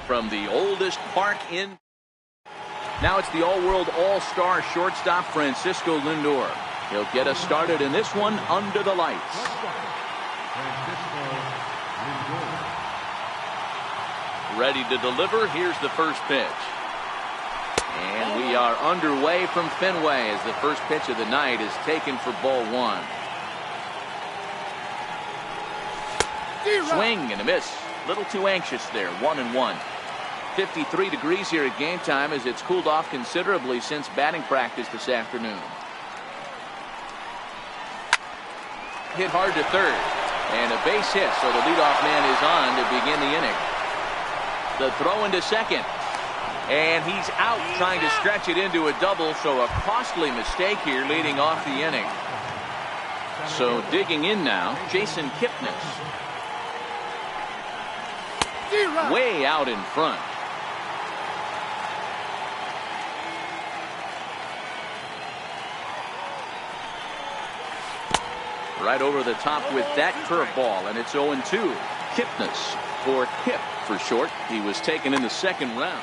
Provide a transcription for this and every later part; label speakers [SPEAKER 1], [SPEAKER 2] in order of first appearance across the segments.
[SPEAKER 1] from the oldest park in. Now it's the all-world all-star shortstop Francisco Lindor. He'll get us started in this one under the lights. Ready to deliver. Here's the first pitch. And we are underway from Fenway as the first pitch of the night is taken for ball one. Swing and a miss. Little too anxious there. 1-1. 53 degrees here at game time as it's cooled off considerably since batting practice this afternoon. Hit hard to third. And a base hit, so the leadoff man is on to begin the inning. The throw into second. And he's out trying to stretch it into a double, so a costly mistake here leading off the inning. So digging in now, Jason Kipnis. Way out in front. Right over the top with that curveball, and it's 0-2. Kipnis, or Kip for short. He was taken in the second round.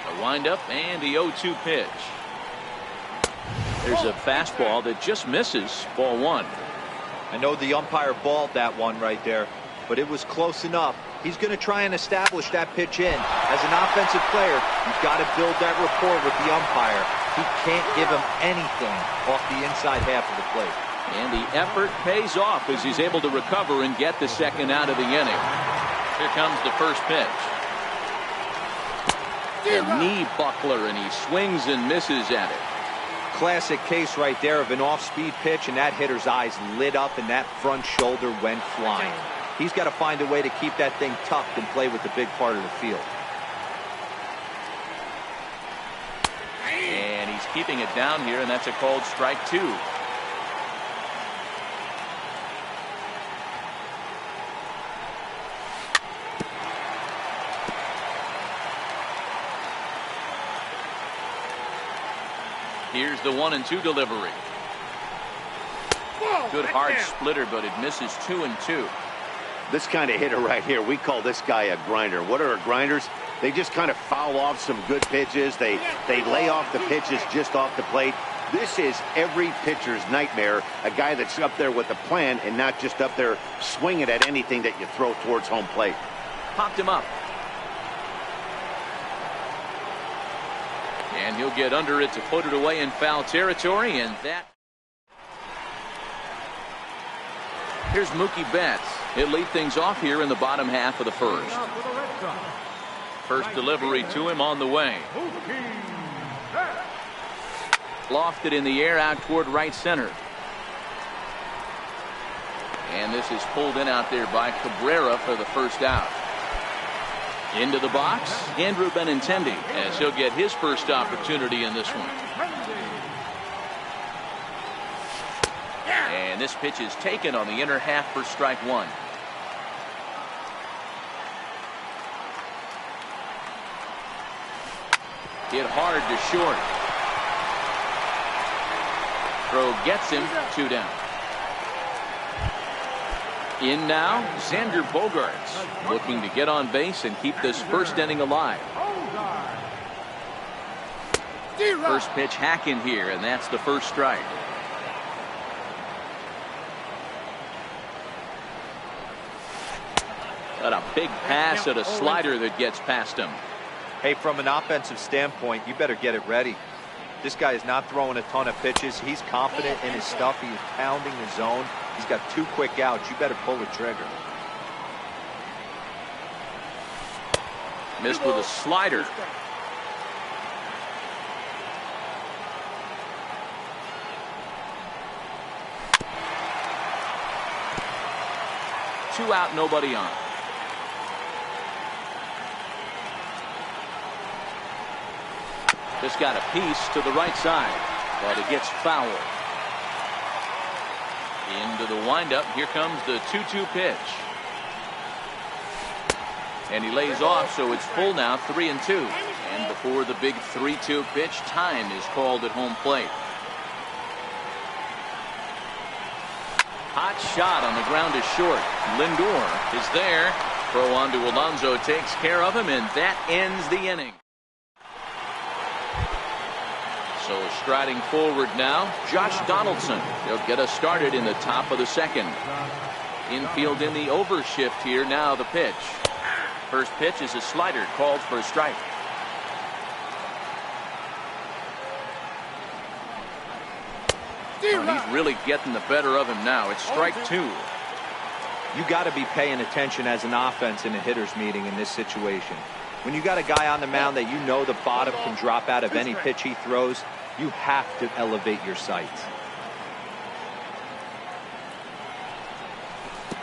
[SPEAKER 1] A windup and the 0-2 pitch. There's a fastball that just misses. Ball one.
[SPEAKER 2] I know the umpire balled that one right there, but it was close enough. He's going to try and establish that pitch in. As an offensive player, you've got to build that rapport with the umpire. He can't give him anything off the inside half of the plate.
[SPEAKER 1] And the effort pays off as he's able to recover and get the second out of the inning. Here comes the first pitch. A knee buckler, and he swings and misses at it.
[SPEAKER 2] Classic case right there of an off-speed pitch, and that hitter's eyes lit up and that front shoulder went flying. He's got to find a way to keep that thing tucked and play with the big part of the field.
[SPEAKER 1] And he's keeping it down here, and that's a called strike two. Here's the 1-2 delivery. Good hard splitter, but it misses 2-2.
[SPEAKER 3] This kind of hitter right here, we call this guy a grinder. What are grinders? They just kind of foul off some good pitches. They lay off the pitches just off the plate. This is every pitcher's nightmare, a guy that's up there with a plan and not just up there swinging at anything that you throw towards home plate.
[SPEAKER 1] Popped him up. And he'll get under it to put it away in foul territory, and that. Here's Mookie Betts. He'll lead things off here in the bottom half of the first. First delivery to him on the way. Lofted in the air out toward right center. And this is pulled in out there by Cabrera for the first out. Into the box, Andrew Benintendi, as he'll get his first opportunity in this one. And this pitch is taken on the inner half for strike one. Hit hard to short. Throw gets him, 2 down. In now, Xander Bogaerts, looking to get on base and keep this first inning alive. First pitch hack in here, and that's the first strike. Got a big pass at a slider that gets past him.
[SPEAKER 2] Hey, from an offensive standpoint, you better get it ready. This guy is not throwing a ton of pitches. He's confident in his stuff. He's pounding the zone. He's got 2 quick outs. You better pull the trigger.
[SPEAKER 1] Missed with a slider. Two out, nobody on. Just got a piece to the right side, but it gets foul. Into the windup. Here comes the 2-2 pitch. And he lays off, so it's full now, 3-2. And before the big 3-2 pitch, time is called at home plate. Hot shot on the ground is short. Lindor is there. Throw on to Alonso takes care of him, and that ends the inning. So striding forward now, Josh Donaldson. He'll get us started in the top of the second. Infield in the overshift here. Now the pitch. First pitch is a slider, called for a strike. Oh, he's really getting the better of him now. It's strike two.
[SPEAKER 2] You got to be paying attention as an offense in a hitter's meeting in this situation. When you got a guy on the mound that you know the bottom can drop out of any pitch he throws, you have to elevate your sights.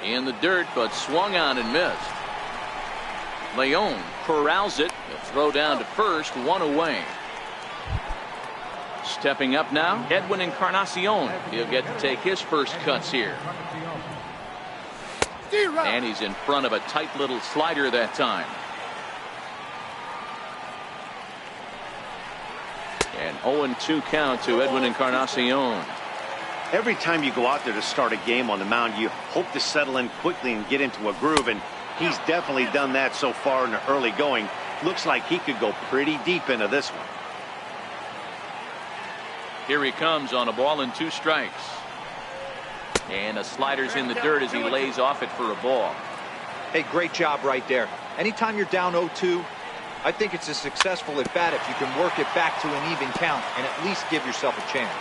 [SPEAKER 1] In the dirt, but swung on and missed. Leon corrals it. The throw down to first, one away. Stepping up now, Edwin Encarnacion. He'll get to take his first cuts here. And he's in front of a tight little slider that time. An 0-2 count to Edwin Encarnacion.
[SPEAKER 3] Every time you go out there to start a game on the mound, you hope to settle in quickly and get into a groove, and he's definitely done that so far in the early going. Looks like he could go pretty deep into this one.
[SPEAKER 1] Here he comes on a ball and 2 strikes. And a slider's in the dirt as he lays off it for a ball.
[SPEAKER 2] Hey, great job right there. Anytime you're down 0-2, I think it's a successful at bat if you can work it back to an even count and at least give yourself a chance.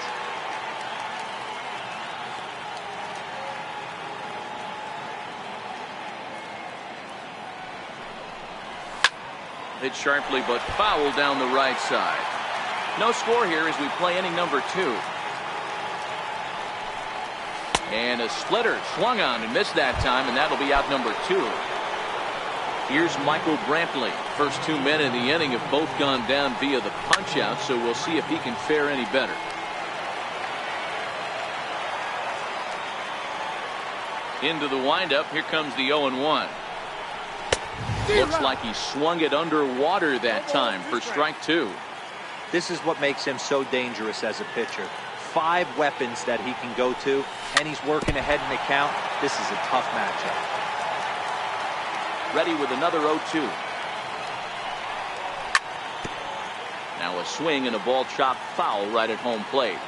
[SPEAKER 1] Hit sharply but foul down the right side. No score here as we play inning number 2. And a splitter swung on and missed that time, and that'll be out number 2. Here's Michael Brantley. First 2 men in the inning have both gone down via the punch out, so we'll see if he can fare any better. Into the windup. Here comes the 0-1. Looks like he swung it underwater that time for strike 2.
[SPEAKER 2] This is what makes him so dangerous as a pitcher. 5 weapons that he can go to, and he's working ahead in the count. This is a tough matchup.
[SPEAKER 1] Ready with another 0-2. Now a swing and a ball chopped foul right at home plate.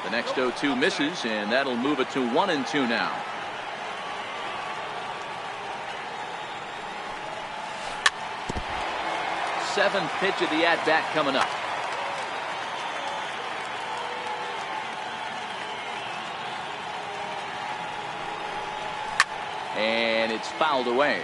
[SPEAKER 1] The next 0-2 misses, and that'll move it to 1-2 now. Seventh pitch of the at-bat coming up. And it's fouled away.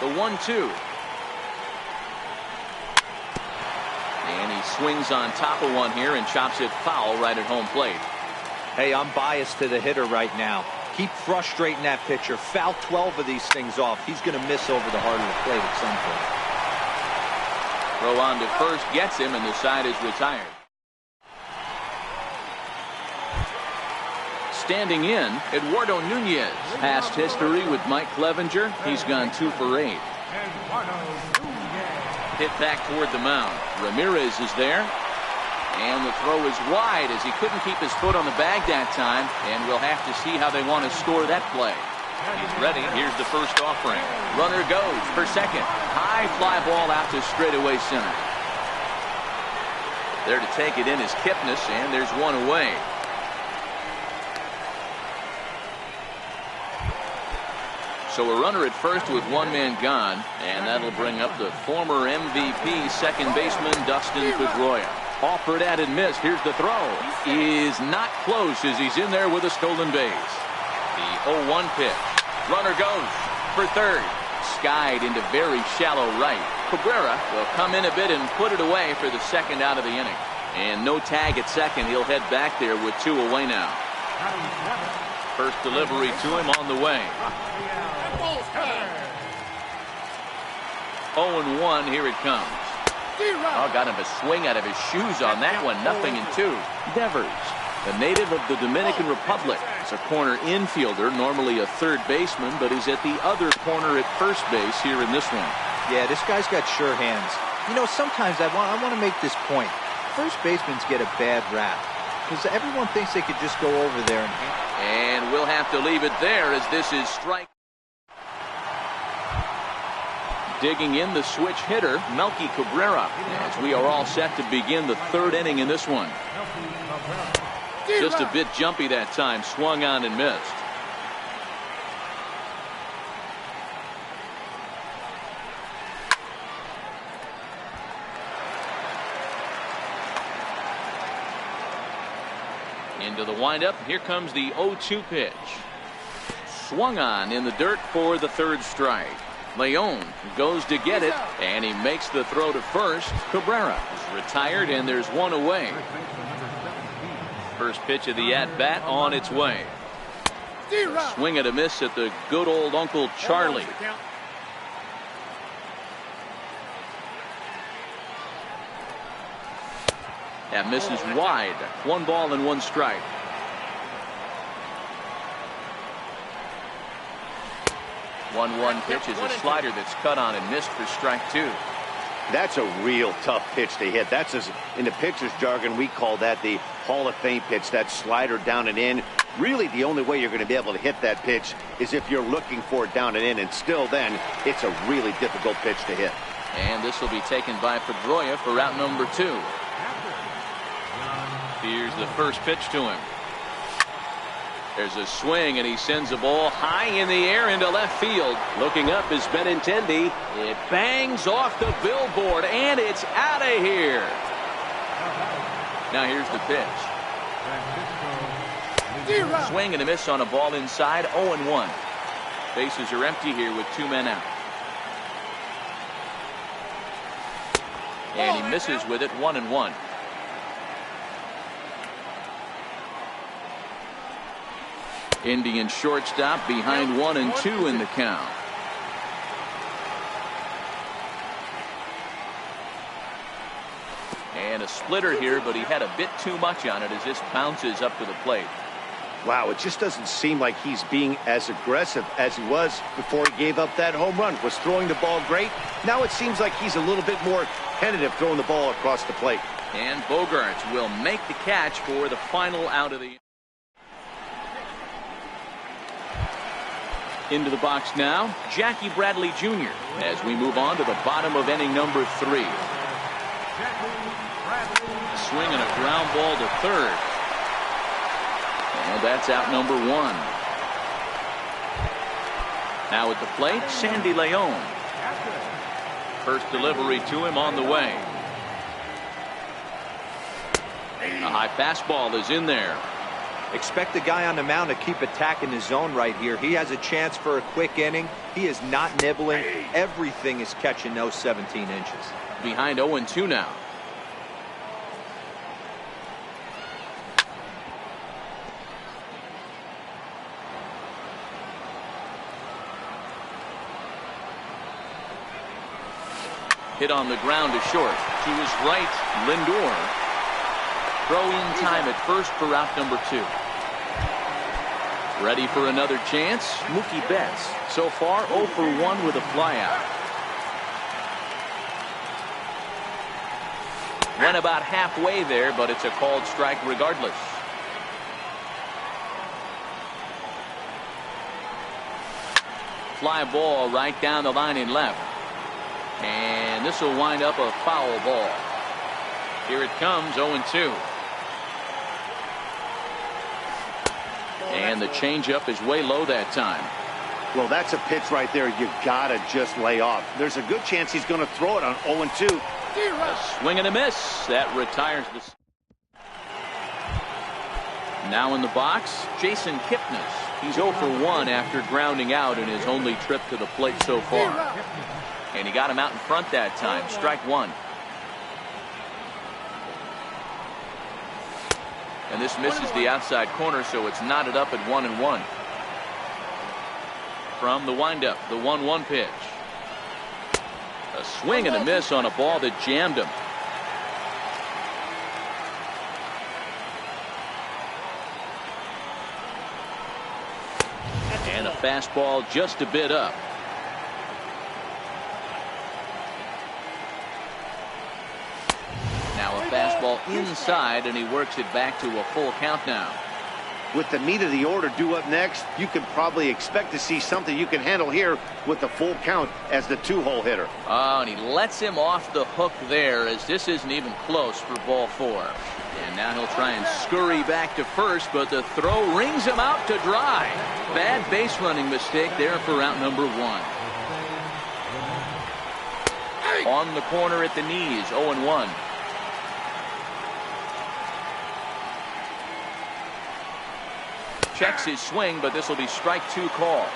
[SPEAKER 1] The 1-2. And he swings on top of one here and chops it foul right at home plate.
[SPEAKER 2] Hey, I'm biased to the hitter right now. Keep frustrating that pitcher. Foul 12 of these things off. He's going to miss over the heart of the plate at some point.
[SPEAKER 1] Throw on to first gets him, and the side is retired. Standing in, Eduardo Nunez. Past history with Mike Clevenger. He's gone 2 for 8. Hit back toward the mound. Ramirez is there. And the throw is wide as he couldn't keep his foot on the bag that time. And we'll have to see how they want to score that play. He's ready. Here's the first offering. Runner goes for second. High fly ball out to straightaway center. There to take it in is Kipnis, and there's one away. So a runner at first with 1 man gone, and that'll bring up the former MVP second baseman Dustin Pedroia. Offered at and missed. Here's the throw. Is not close as he's in there with a stolen base. The 0-1 pitch. Runner goes for third. Skied into very shallow right. Cabrera will come in a bit and put it away for the second out of the inning. And no tag at second. He'll head back there with 2 away now. First delivery to him on the way. 0-1. Here it comes. Oh, got him a swing out of his shoes on that one. 0-2. Devers A native of the Dominican Republic. He's a corner infielder, normally a third baseman, but he's at the other corner at first base here in this one.
[SPEAKER 2] Yeah, this guy's got sure hands. You know, sometimes I want to make this point. First basemen get a bad rap because everyone thinks they could just go over there
[SPEAKER 1] and we'll have to leave it there as this is strike. Digging in the switch hitter, Melky Cabrera, as we are all set to begin the third inning in this one. Just a bit jumpy that time, swung on and missed. Into the windup, here comes the 0-2 pitch. Swung on in the dirt for the third strike. Leon goes to get it, and he makes the throw to first. Cabrera is retired, and there's one away. First pitch of the at-bat on its way. Swing and a miss at the good old Uncle Charlie. That misses wide. 1 ball and 1 strike. One pitch is a slider that's cut on and missed for strike 2.
[SPEAKER 3] That's a real tough pitch to hit. That's in the pitcher's jargon, we call that the Hall of Fame pitch. That slider down and in. Really, the only way you're going to be able to hit that pitch is if you're looking for it down and in, and still then, it's a really difficult pitch to hit.
[SPEAKER 1] And this will be taken by Pedroia for route number 2. Here's the first pitch to him. There's a swing, and he sends a ball high in the air into left field. Looking up is Benintendi. It bangs off the billboard, and it's out of here. Now here's the pitch. Swing and a miss on a ball inside, 0-1. Bases are empty here with 2 men out. And he misses with it, 1-1. Indian shortstop behind 1-2 in the count. And a splitter here, but he had a bit too much on it as this bounces up to the plate.
[SPEAKER 3] Wow, it just doesn't seem like he's being as aggressive as he was before he gave up that home run. Was throwing the ball great. Now it seems like he's a little bit more tentative throwing the ball across the plate.
[SPEAKER 1] And Bogaerts will make the catch for the final out of the. Into the box now, Jackie Bradley Jr. as we move on to the bottom of inning number 3. A swing and a ground ball to third. And that's out number 1. Now at the plate, Sandy Leon. First delivery to him on the way. A high fastball is in there.
[SPEAKER 2] Expect the guy on the mound to keep attacking his zone right here. He has a chance for a quick inning. He is not nibbling. Everything is catching those 17 inches.
[SPEAKER 1] Behind 0-2 now. Hit on the ground to short. To his right, Lindor. Throw in time at first for route number 2. Ready for another chance, Mookie Betts. So far 0 for 1 with a flyout. Went about halfway there, but it's a called strike regardless. Fly ball right down the line in left. And this will wind up a foul ball. Here it comes, 0-2. And the changeup is way low that time.
[SPEAKER 3] Well, that's a pitch right there you gotta just lay off. There's a good chance he's going to throw it on 0-2.
[SPEAKER 1] A swing and a miss. That retires the. Now in the box, Jason Kipnis. He's 0 for 1 after grounding out in his only trip to the plate so far. And he got him out in front that time. Strike 1. And this misses the outside corner, so it's knotted up at 1-1. From the windup, the 1-1 pitch. A swing and a miss on a ball that jammed him. And a fastball just a bit up. Now a fastball inside, and he works it back to a full count now.
[SPEAKER 3] With the meat of the order due up next, you can probably expect to see something you can handle here with the full count as the 2-hole hitter.
[SPEAKER 1] Oh, and he lets him off the hook there, as this isn't even close for ball 4. And now he'll try and scurry back to first, but the throw rings him out to dry. Bad base running mistake there for out number 1. On the corner at the knees, 0-1. Checks his swing, but this will be strike 2 call.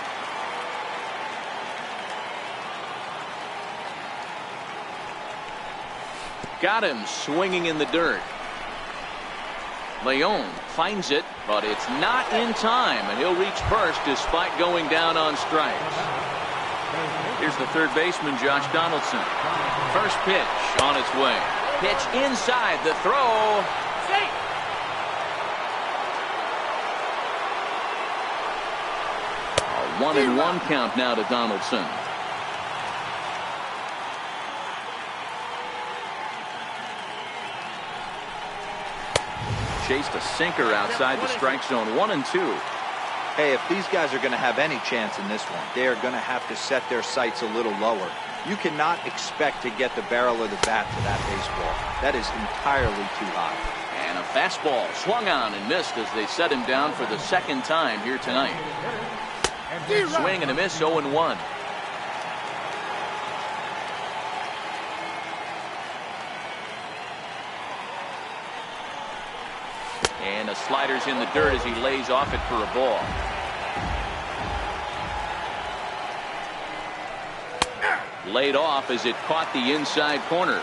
[SPEAKER 1] Got him swinging in the dirt. Leon finds it, but it's not in time, and he'll reach first despite going down on strikes. Here's the third baseman, Josh Donaldson. First pitch on its way. Pitch inside, the throw. A 1-1 count now to Donaldson. Chased a sinker outside the strike zone. 1-2.
[SPEAKER 2] Hey, if these guys are going to have any chance in this one, they are going to have to set their sights a little lower. You cannot expect to get the barrel of the bat to that baseball. That is entirely too high.
[SPEAKER 1] And a fastball swung on and missed as they set him down for the second time here tonight. Swing and a miss, 0-1. And the slider's in the dirt as he lays off it for a ball. Laid off as it caught the inside corner.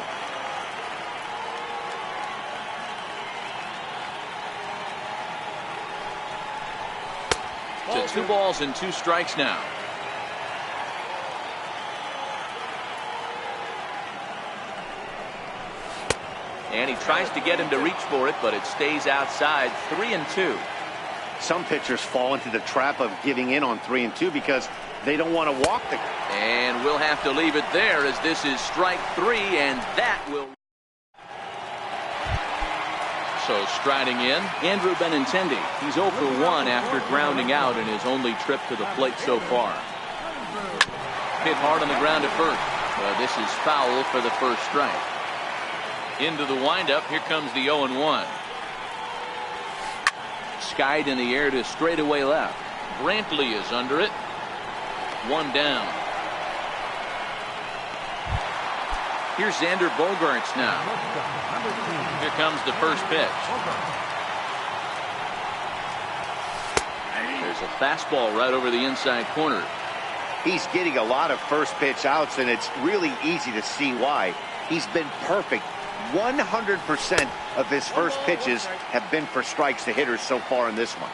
[SPEAKER 1] To 2 balls and 2 strikes now. And he tries to get him to reach for it, but it stays outside. 3-2.
[SPEAKER 3] Some pitchers fall into the trap of giving in on 3-2 because they don't want to walk the.
[SPEAKER 1] And we'll have to leave it there as this is strike 3, and that will. So striding in, Andrew Benintendi. He's 0 for 1 after grounding out in his only trip to the plate so far. Hit hard on the ground at first. This is foul for the first strike. Into the windup, here comes the 0-1. Skied in the air to straightaway left. Brantley is under it. 1 down. Here's Xander Bogaerts now. Here comes the first pitch. There's a fastball right over the inside corner.
[SPEAKER 3] He's getting a lot of first pitch outs, and it's really easy to see why. He's been perfect. 100% of his first pitches have been for strikes to hitters so far in this one.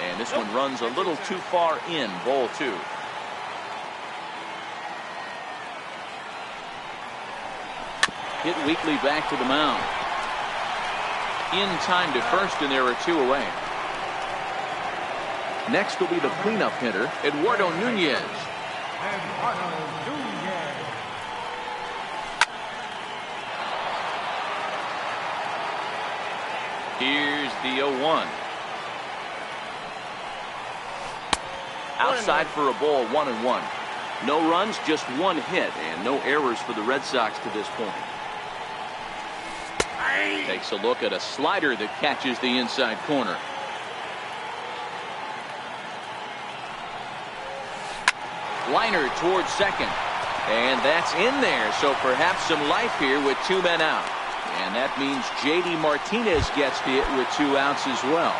[SPEAKER 1] And this one runs a little too far in. Ball 2. Hit weakly back to the mound. In time to first, and there are 2 away. Next will be the cleanup hitter, Eduardo Nunez. Here's the 0-1. Outside for a ball, 1-1. No runs, just 1 hit, and no errors for the Red Sox to this point. Takes a look at a slider that catches the inside corner. Liner towards second, and that's in there, so perhaps some life here with 2 men out. And that means J.D. Martinez gets to it with 2 outs as well.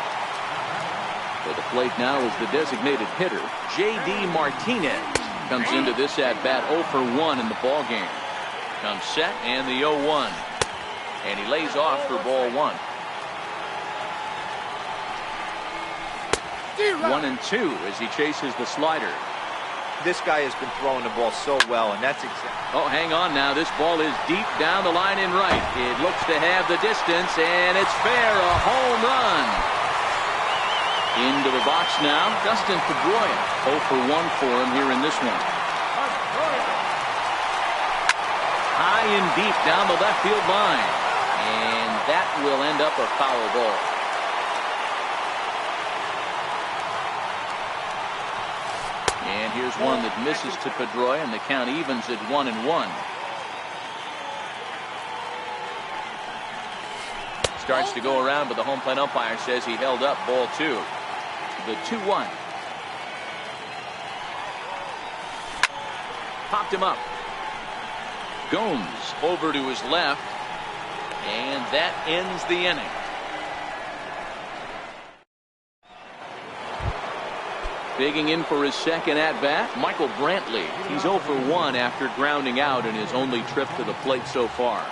[SPEAKER 1] For the plate now is the designated hitter, J.D. Martinez. Comes into this at-bat 0 for 1 in the ball game. Comes set and the 0-1. And he lays off for ball 1. 1-2 as he chases the slider.
[SPEAKER 2] This guy has been throwing the ball so well, and that's exactly.
[SPEAKER 1] Oh, hang on now. This ball is deep down the line in right. It looks to have the distance, and it's fair. A home run. Into the box now, Dustin Pedroia. 0 for 1 for him here in this one. High and deep down the left field line. And that will end up a foul ball. And here's one that misses to Pedroia, and the count evens at 1-1. Starts to go around, but the home plate umpire says he held up ball 2. The 2-1. Popped him up. Gomes over to his left, and that ends the inning. Digging in for his second at-bat, Michael Brantley. He's 0 for 1 after grounding out in his only trip to the plate so far.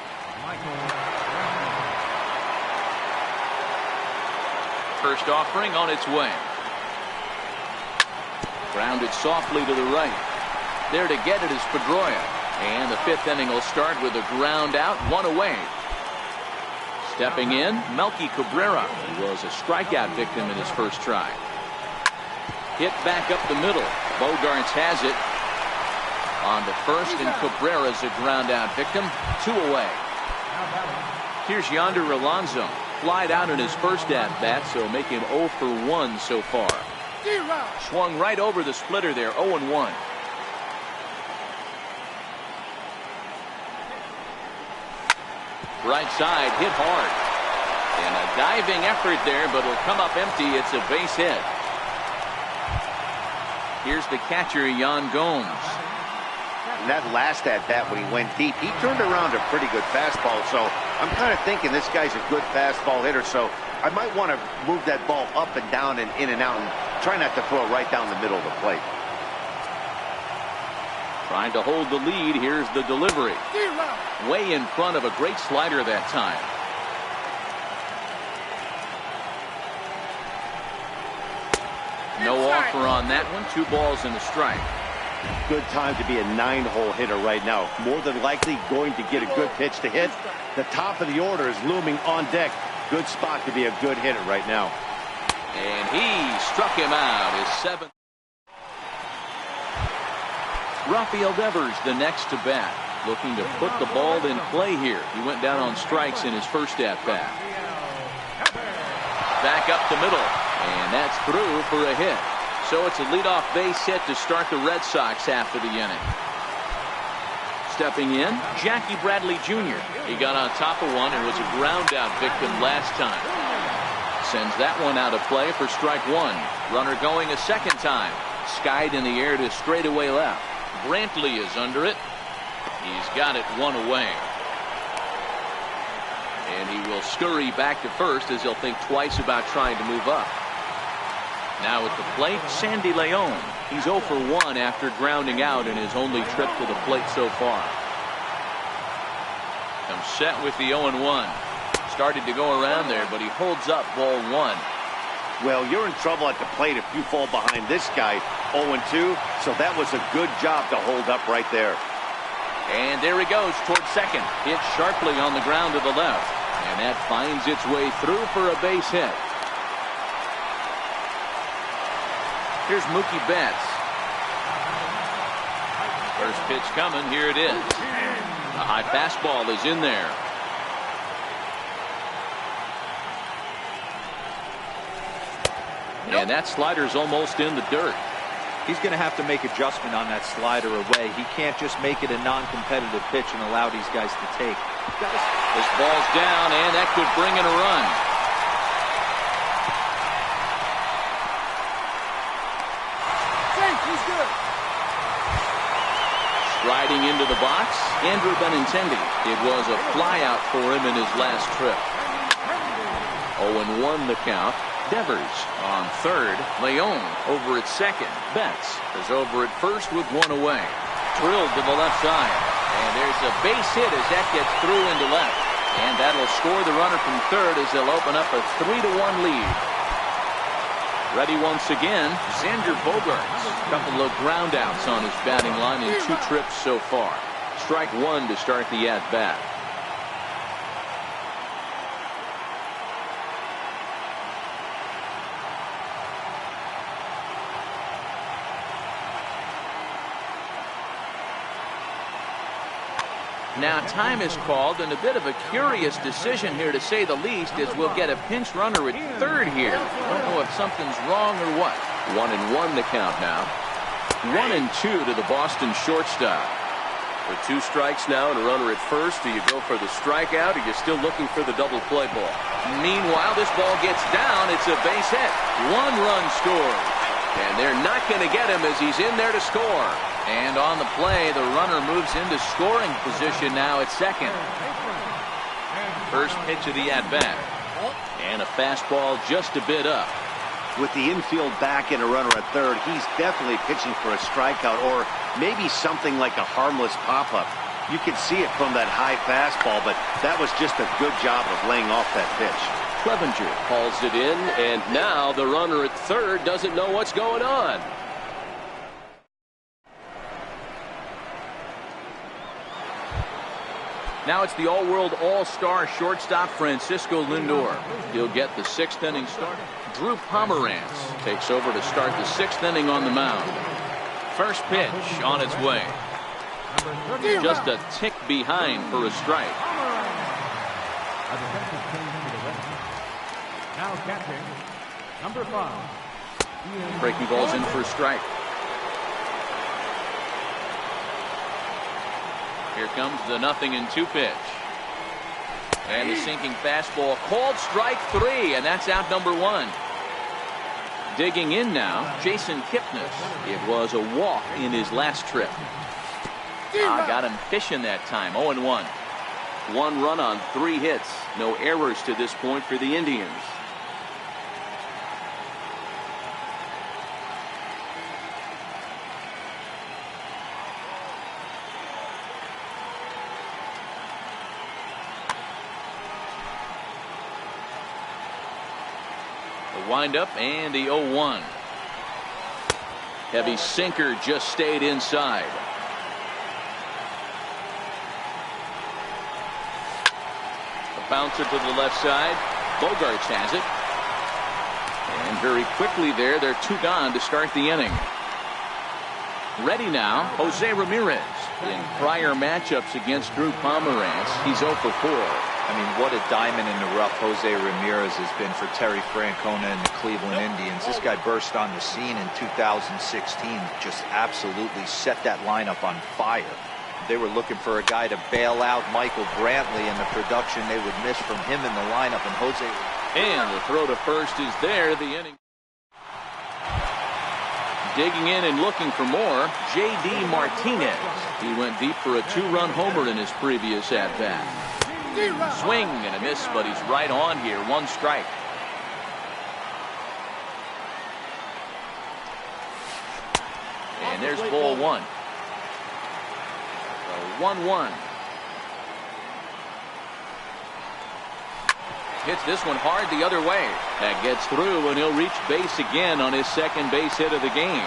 [SPEAKER 1] First offering on its way. Grounded softly to the right. There to get it is Pedroia. And the 5th inning will start with a ground out, 1 away. Stepping in, Melky Cabrera. He was a strikeout victim in his first try. Hit back up the middle. Bogarts has it. On to first, and Cabrera's a ground out victim. 2 away. Here's Yonder Alonso. Flied out in his first at-bat, so make him 0 for 1 so far. Swung right over the splitter there, 0-1. Right side, hit hard. And a diving effort there, but it'll come up empty. It's a base hit. Here's the catcher, Yan Gomes.
[SPEAKER 3] And that last at-bat when he went deep, he turned around a pretty good fastball. So I'm kind of thinking this guy's a good fastball hitter. So I might want to move that ball up and down and in and out and try not to throw it right down the middle of the plate.
[SPEAKER 1] Trying to hold the lead. Here's the delivery. Way in front of a great slider that time. No offer on that one. 2 balls and a strike.
[SPEAKER 3] Good time to be a 9-hole hitter right now. More than likely going to get a good pitch to hit. The top of the order is looming on deck. Good spot to be a good hitter right now.
[SPEAKER 1] And he struck him out. His 7th. Rafael Devers the next to bat. Looking to put the ball in play here. He went down on strikes in his first at-bat. Back up the middle. And that's through for a hit. So it's a leadoff base hit to start the Red Sox after the inning. Stepping in, Jackie Bradley Jr. He got on top of one and was a ground out victim last time. Sends that one out of play for strike 1. Runner going a second time. Skied in the air to straightaway left. Brantley is under it. He's got it 1 away. And he will scurry back to first as he'll think twice about trying to move up. Now at the plate, Sandy Leon. He's 0 for 1 after grounding out in his only trip to the plate so far. Comes set with the 0-1. Started to go around there, but he holds up ball 1.
[SPEAKER 3] Well, you're in trouble at the plate if you fall behind this guy 0-2. So that was a good job to hold up right there.
[SPEAKER 1] And there he goes towards second. Hit sharply on the ground to the left. And that finds its way through for a base hit. Here's Mookie Betts. First pitch coming. Here it is. A high fastball is in there. And that slider's almost in the dirt.
[SPEAKER 2] He's going to have to make adjustment on that slider away. He can't just make it a non-competitive pitch and allow these guys to take.
[SPEAKER 1] This ball's down, and that could bring in a run.
[SPEAKER 4] He's good.
[SPEAKER 1] Striding into the box, Andrew Benintendi. It was a flyout for him in his last trip. 0-1 the count. Devers on third. Leon over at second. Betts is over at first with 1 away. Drilled to the left side. And there's a base hit as that gets through into left. And that'll score the runner from third as they'll open up a 3-1 lead. Ready once again, Xander Bogaerts. A couple of ground outs on his batting line in 2 trips so far. Strike 1 to start the at-bat. Now time is called, and a bit of a curious decision here to say the least, as we'll get a pinch runner at third here. Don't know if something's wrong or what. 1-1 the count now. 1-2 to the Boston shortstop.
[SPEAKER 4] With 2 strikes now and a runner at first, do you go for the strikeout, or are you still looking for the double play ball?
[SPEAKER 1] Meanwhile, this ball gets down. It's a base hit. 1 run scored. And they're not going to get him as he's in there to score. And on the play, the runner moves into scoring position now at second. First pitch of the at-bat. And a fastball just a bit up.
[SPEAKER 3] With the infield back and a runner at third, he's definitely pitching for a strikeout or maybe something like a harmless pop-up. You can see it from that high fastball, but that was just a good job of laying off that pitch.
[SPEAKER 4] Clevenger calls it in, and now the runner at third doesn't know what's going on.
[SPEAKER 1] Now it's the all-world all-star shortstop Francisco Lindor. He'll get the 6th inning start. Drew Pomerantz takes over to start the 6th inning on the mound. First pitch on its way. Just a tick behind for a strike.
[SPEAKER 5] Now catching, number 5.
[SPEAKER 1] Breaking balls in for a strike. Here comes the 0-2 pitch. And the sinking fastball called strike 3, and that's out number 1. Digging in now, Jason Kipnis. It was a walk in his last trip. Got him fishing that time. 0-1. 1 run on 3 hits. No errors to this point for the Indians. Windup and the 0-1. Heavy sinker just stayed inside. A bouncer to the left side. Bogaerts has it. And very quickly they're 2 gone to start the inning. Ready now, Jose Ramirez. In prior matchups against Drew Pomerantz, he's 0 for 4.
[SPEAKER 2] I mean, what a diamond in the rough Jose Ramirez has been for Terry Francona and the Cleveland Indians. This guy burst on the scene in 2016, just absolutely set that lineup on fire. They were looking for a guy to bail out Michael Brantley, and the production they would miss from him in the lineup. And Jose.
[SPEAKER 1] And the throw to first is there. The inning. Digging in and looking for more, J.D. Martinez. He went deep for a 2-run homer in his previous at-bat. Swing and a miss, but he's right on here. 1 strike. And there's ball 1. 1-1. Hits this one hard the other way. That gets through, and he'll reach base again on his 2nd base hit of the game.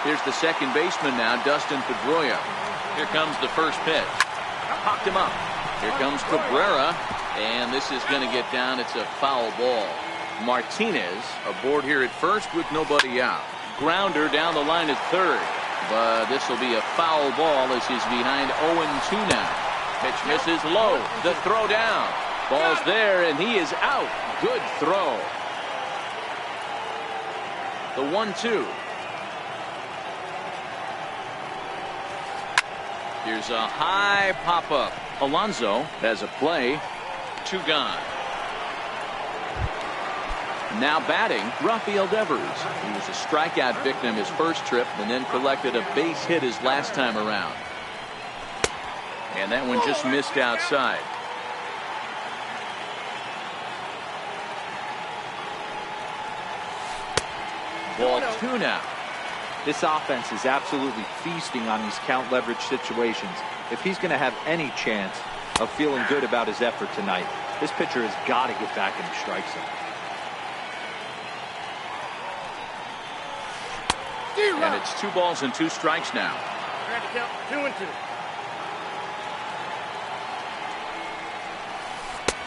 [SPEAKER 1] Here's the 2nd baseman now, Dustin Pedroia. Here comes the first pitch. Popped him up. Here comes Cabrera, and this is going to get down. It's a foul ball. Martinez aboard here at first with nobody out. Grounder down the line at third, but this will be a foul ball as he's behind 0-2 now. Pitch misses low. The throw down. Ball's there, and he is out. Good throw. The 1-2. Here's a high pop-up. Alonso has a play. 2 gone. Now batting, Rafael Devers. He was a strikeout victim his first trip and then collected a base hit his last time around. And that one just missed outside. Ball 2 now.
[SPEAKER 2] This offense is absolutely feasting on these count leverage situations. If he's going to have any chance of feeling good about his effort tonight, This pitcher has got to get back in the strike zone.
[SPEAKER 1] And it's 2 balls and 2 strikes now.
[SPEAKER 5] We're at the count 2-2.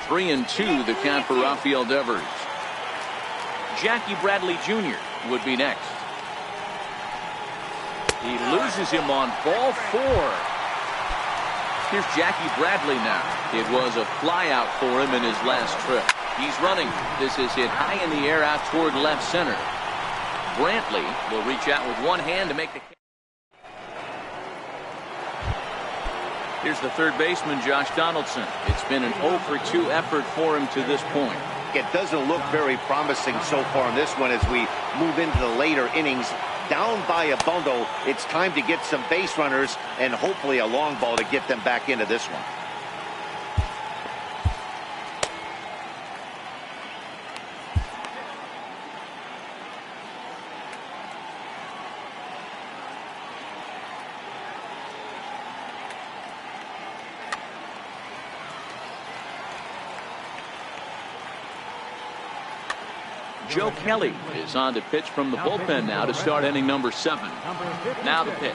[SPEAKER 1] 3-2 the count for Rafael Devers. Jackie Bradley Jr. would be next. He loses him on ball 4. Here's Jackie Bradley now. It was a flyout for him in his last trip. He's running. This is hit high in the air out toward left center. Brantley will reach out with one hand to make the catch. Here's the third baseman, Josh Donaldson. It's been an 0 for 2 effort for him to this point.
[SPEAKER 3] It doesn't look very promising so far in this one as we move into the later innings. Down by a bundle, it's time to get some base runners and hopefully a long ball to get them back into this one.
[SPEAKER 1] Joe Kelly is on to pitch from the bullpen now to start inning number 7. Now the pitch.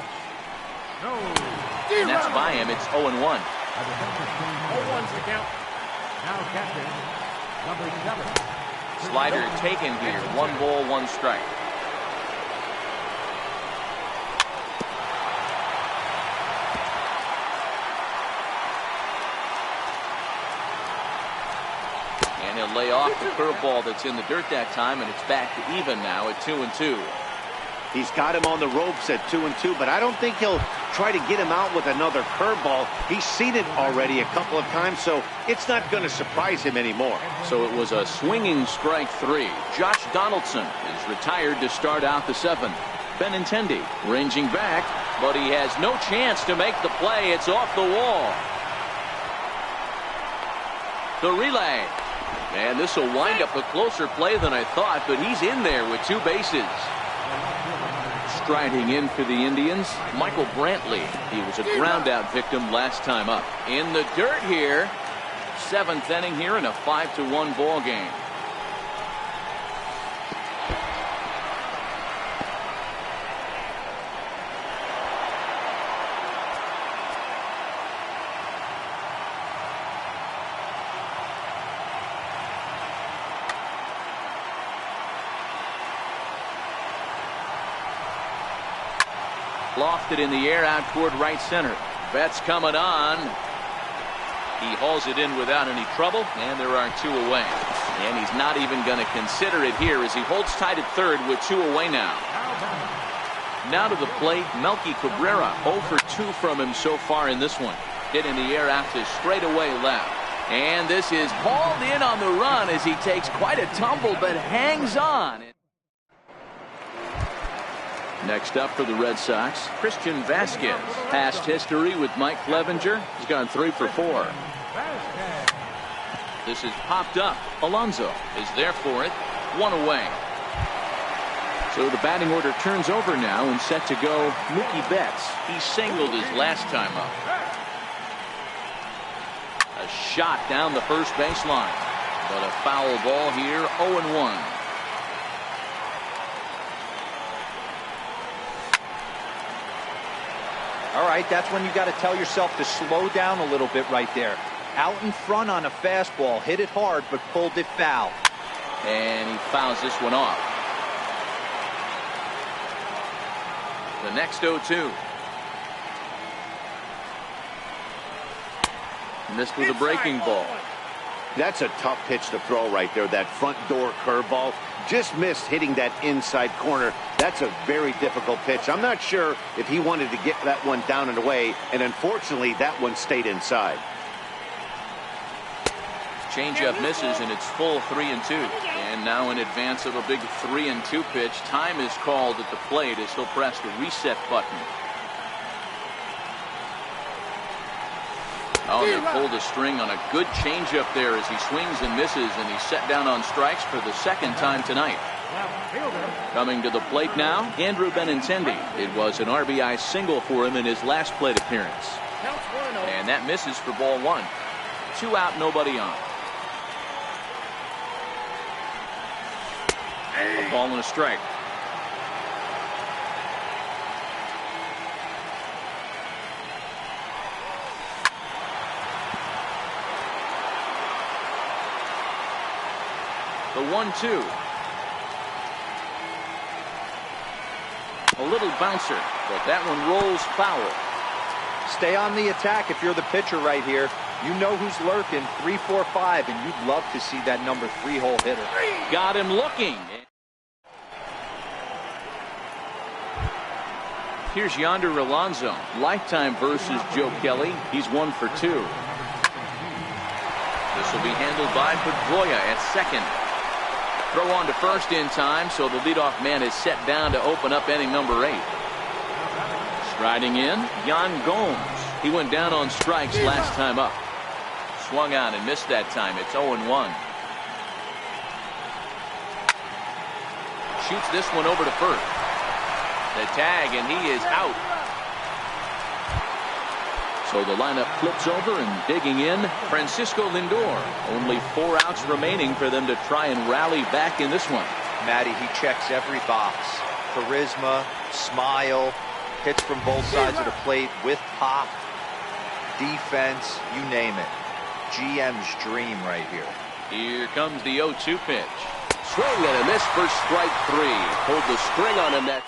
[SPEAKER 1] And that's by him. It's 0-1.
[SPEAKER 5] 0-1's the count. Now catcher, number 7.
[SPEAKER 1] Slider taken here. 1 ball, 1 strike. And he'll lay off the curveball that's in the dirt that time, and it's back to even now at 2-2.
[SPEAKER 3] He's got him on the ropes at 2-2, but I don't think he'll try to get him out with another curveball. He's seen it already a couple of times, so it's not going to surprise him anymore.
[SPEAKER 1] So it was a swinging strike 3. Josh Donaldson is retired to start out the 7th. Benintendi ranging back, but he has no chance to make the play. It's off the wall. The relay. And this will wind up a closer play than I thought, but he's in there with 2 bases. Striding in for the Indians, Michael Brantley. He was a ground-out victim last time up. In the dirt here. 7th inning here in a 5-1 ball game. Lofted in the air out toward right center. Betts coming on. He hauls it in without any trouble, and there are 2 away. And he's not even going to consider it here as he holds tight at third with 2 away now. Now to the plate, Melky Cabrera. 0 for 2 from him so far in this one. Hit in the air out to straightaway left. And this is hauled in on the run as he takes quite a tumble but hangs on. Next up for the Red Sox, Christian Vasquez. Past history with Mike Clevenger. He's gone 3 for 4. This is popped up. Alonso is there for it. 1 away. So the batting order turns over now and set to go Mookie Betts. He singled his last time up. A shot down the first baseline. But a foul ball here. 0-1.
[SPEAKER 2] All right, that's when you got to tell yourself to slow down a little bit right there. Out in front on a fastball, hit it hard, but pulled it foul.
[SPEAKER 1] And he fouls this one off. The next 0-2. Missed with a breaking ball.
[SPEAKER 3] That's a tough pitch to throw right there. That front door curveball. Just missed hitting that inside corner. That's a very difficult pitch. I'm not sure if he wanted to get that one down and away, and unfortunately that one stayed inside.
[SPEAKER 1] Changeup misses, and it's full 3-2. And now in advance of a big 3-2 pitch, time is called at the plate as he'll press the reset button. Oh, they pulled a string on a good changeup there as he swings and misses, and he's set down on strikes for the 2nd time tonight. Coming to the plate now, Andrew Benintendi. It was an RBI single for him in his last plate appearance. And that misses for ball 1. 2 out, nobody on. A ball and a strike. The 1-2. A little bouncer, but that one rolls foul.
[SPEAKER 2] Stay on the attack if you're the pitcher right here. You know who's lurking, 3, 4, 5, and you'd love to see that number 3-hole hitter.
[SPEAKER 1] Got him looking. Here's Yonder Alonso. Lifetime versus Joe Kelly. He's 1 for 2. This will be handled by Pedroia at second. Throw on to first in time, so the leadoff man is set down to open up inning number 8. Striding in, Yan Gomes. He went down on strikes last time up. Swung on and missed that time. It's 0-1. Shoots this one over to first. The tag, and he is out. So the lineup flips over, and digging in, Francisco Lindor. Only 4 outs remaining for them to try and rally back in this one.
[SPEAKER 2] Matty, he checks every box. Charisma, smile, hits from both sides of the plate with pop, defense, you name it. GM's dream right here.
[SPEAKER 1] Here comes the 0-2 pitch.
[SPEAKER 4] Swing and a miss for strike 3. Pulled the string on him. That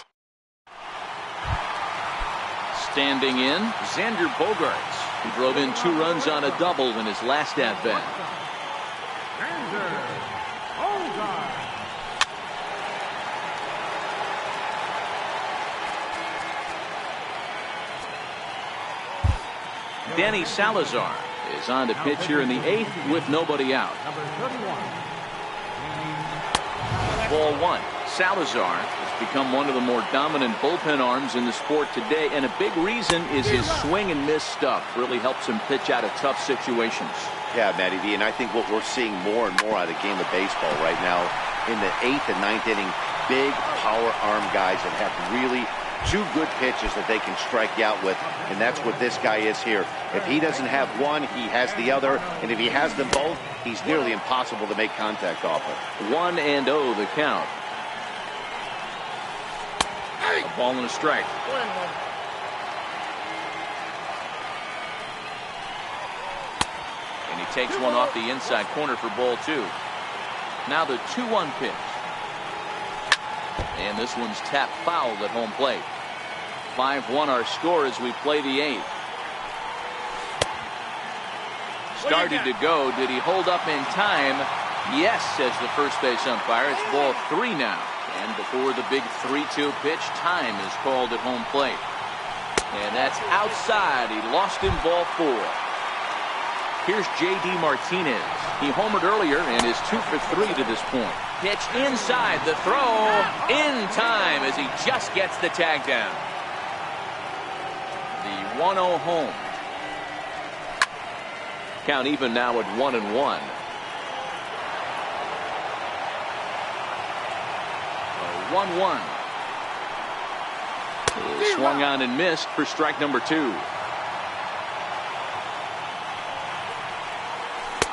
[SPEAKER 1] Standing in, Xander Bogaerts, who drove in 2 runs on a double in his last at-bat. Danny Salazar is on to pitch here in the 8th with nobody out. Ball 1. Salazar has become one of the more dominant bullpen arms in the sport today, and a big reason is his swing and miss stuff. Really helps him pitch out of tough situations.
[SPEAKER 3] Yeah, Matty V, and I think what we're seeing more and more out of the game of baseball right now in the 8th and 9th inning, big power arm guys that have really 2 good pitches that they can strike you out with, and that's what this guy is here. If he doesn't have one, he has the other, and if he has them both, he's nearly impossible to make contact off of.
[SPEAKER 1] 1-0 the count. A ball and a strike. And he takes one off the inside corner for ball 2. Now the 2-1 pitch. And this one's tapped foul at home plate. 5-1 our score as we play the 8th. Started to go. Did he hold up in time? Yes, says the first base umpire. It's ball 3 now. And before the big 3-2 pitch, time is called at home plate. And that's outside. He lost in ball 4. Here's J.D. Martinez. He homered earlier and is 2 for 3 to this point. Pitch inside, the throw in time as he just gets the tag down. The 1-0 home. Count even now at 1-1. 1-1. Swung on and missed for strike number 2.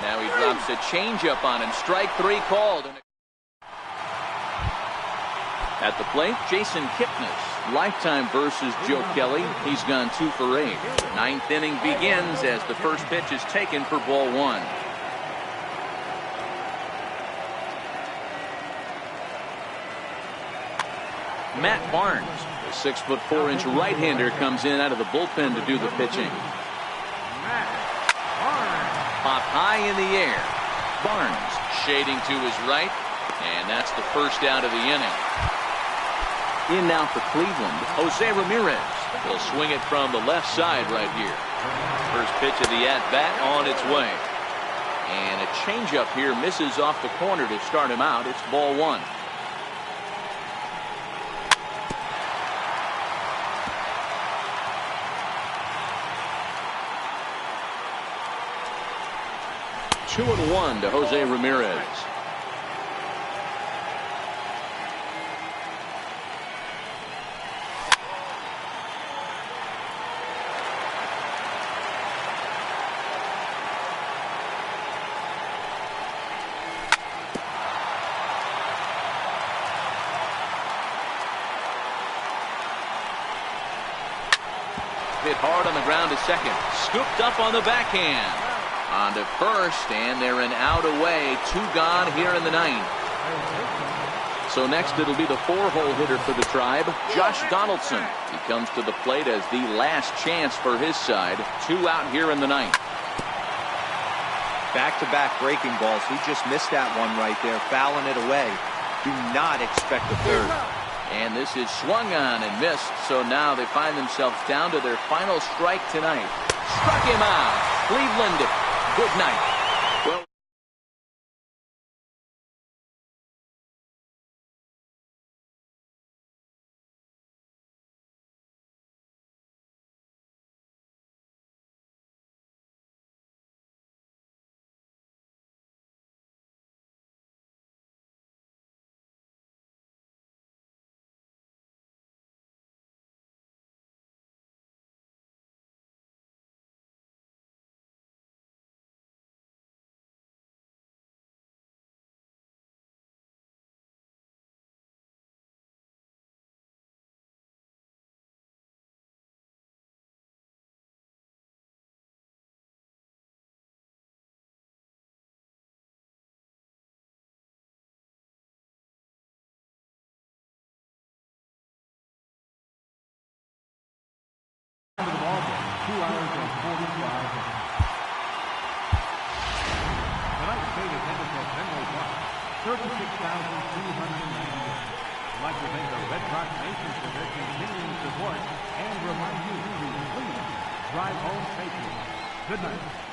[SPEAKER 1] Now he drops a changeup on him. Strike 3 called. At the plate, Jason Kipnis. Lifetime versus Joe Kelly. He's gone 2 for 8. 9th inning begins as the first pitch is taken for ball 1. Matt Barnes, the 6'4" right-hander, comes in out of the bullpen to do the pitching. Pop high in the air. Barnes shading to his right, and that's the first out of the inning. In now for Cleveland, Jose Ramirez. He'll swing it from the left side right here. First pitch of the at-bat on its way. And a changeup here misses off the corner to start him out. It's ball 1. Two and 1 to Jose Ramirez. hard on the ground to second. Scooped up on the backhand. On to first, and they're an out away. 2 gone here in the 9th. So next it'll be the 4-hole hitter for the Tribe, Josh Donaldson. He comes to the plate as the last chance for his side. 2 out here in the 9th.
[SPEAKER 2] Back-to-back breaking balls. He just missed that one right there, fouling it away. Do not expect a third.
[SPEAKER 1] And this is swung on and missed, so now they find themselves down to their final strike tonight. Struck him out. Cleveland, good night. Well,
[SPEAKER 5] The ball game, 2 hours and 45 minutes. Tonight's state attendance at Fenway Park, 36,298. I'd like to thank the Red Rock Nation for their continuing support and remind you to please drive home safely. Good night.